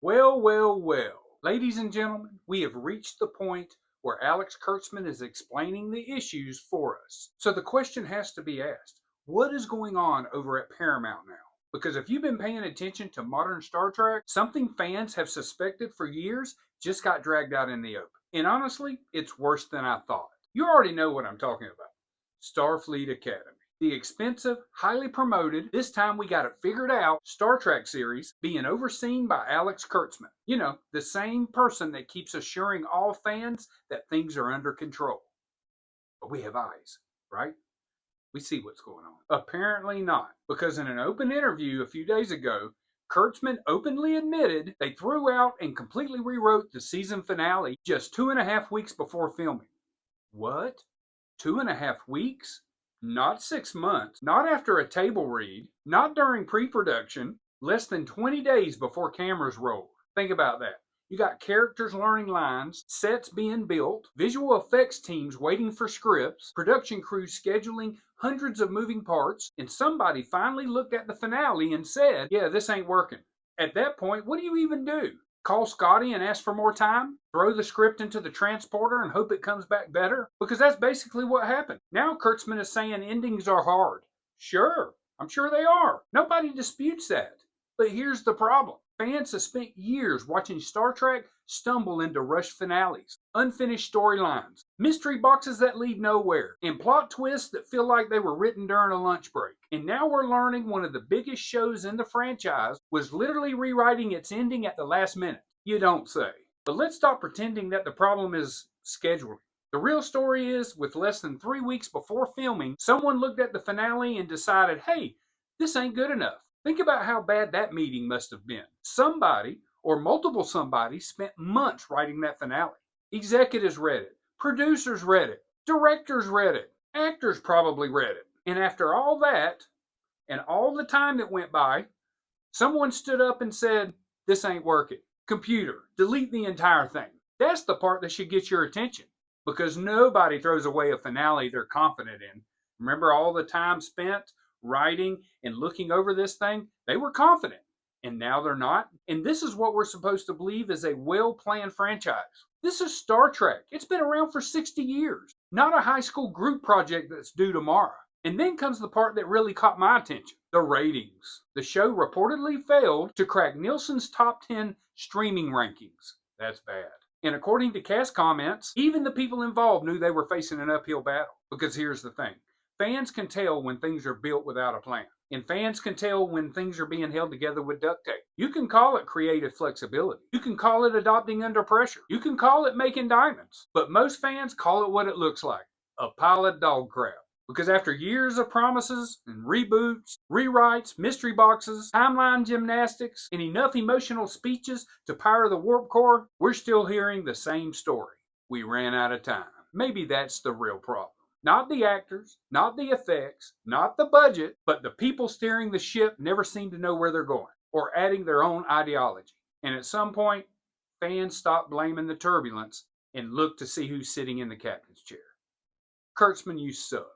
Well, well, well. Ladies and gentlemen, we have reached the point where Alex Kurtzman is explaining the issues for us. So the question has to be asked, what is going on over at Paramount now? Because if you've been paying attention to modern Star Trek, something fans have suspected for years just got dragged out in the open. And honestly, it's worse than I thought. You already know what I'm talking about. Starfleet Academy. The expensive, highly promoted, this time we got it figured out, Star Trek series being overseen by Alex Kurtzman. You know, the same person that keeps assuring all fans that things are under control. But we have eyes, right? We see what's going on. Apparently not, because in an open interview a few days ago, Kurtzman openly admitted they threw out and completely rewrote the season finale just 2.5 weeks before filming. What? 2.5 weeks? Not 6 months, not after a table read, not during pre-production, less than 20 days before cameras roll. Think about that. You got characters learning lines, sets being built, visual effects teams waiting for scripts, production crews scheduling hundreds of moving parts, and somebody finally looked at the finale and said, yeah, this ain't working. At that point, what do you even do? Call Scotty and ask for more time? Throw the script into the transporter and hope it comes back better? Because that's basically what happened. Now Kurtzman is saying endings are hard. Sure, I'm sure they are. Nobody disputes that. But here's the problem. Fans have spent years watching Star Trek stumble into rushed finales, unfinished storylines, mystery boxes that lead nowhere, and plot twists that feel like they were written during a lunch break. And now we're learning one of the biggest shows in the franchise was literally rewriting its ending at the last minute. You don't say. But let's stop pretending that the problem is scheduling. The real story is, with less than 3 weeks before filming, someone looked at the finale and decided, hey, this ain't good enough. Think about how bad that meeting must have been. Somebody, or multiple somebodies, spent months writing that finale. Executives read it, producers read it, directors read it, actors probably read it. And after all that, and all the time that went by, someone stood up and said, this ain't working. Computer, delete the entire thing. That's the part that should get your attention, because nobody throws away a finale they're confident in. Remember all the time spent writing and looking over this thing? They were confident, and now they're not. And this is what we're supposed to believe is a well-planned franchise. This is Star Trek. It's been around for 60 years, not a high school group project that's due tomorrow. And then comes the part that really caught my attention, the ratings. The show reportedly failed to crack Nielsen's top 10 streaming rankings. That's bad. And according to cast comments, even the people involved knew they were facing an uphill battle. Because here's the thing. Fans can tell when things are built without a plan. And fans can tell when things are being held together with duct tape. You can call it creative flexibility. You can call it adopting under pressure. You can call it making diamonds. But most fans call it what it looks like. A pile of dog crap. Because after years of promises and reboots, rewrites, mystery boxes, timeline gymnastics, and enough emotional speeches to power the warp core, we're still hearing the same story. We ran out of time. Maybe that's the real problem. Not the actors, not the effects, not the budget, but the people steering the ship never seem to know where they're going, or adding their own ideology. And at some point, fans stop blaming the turbulence and look to see who's sitting in the captain's chair. Kurtzman, you suck.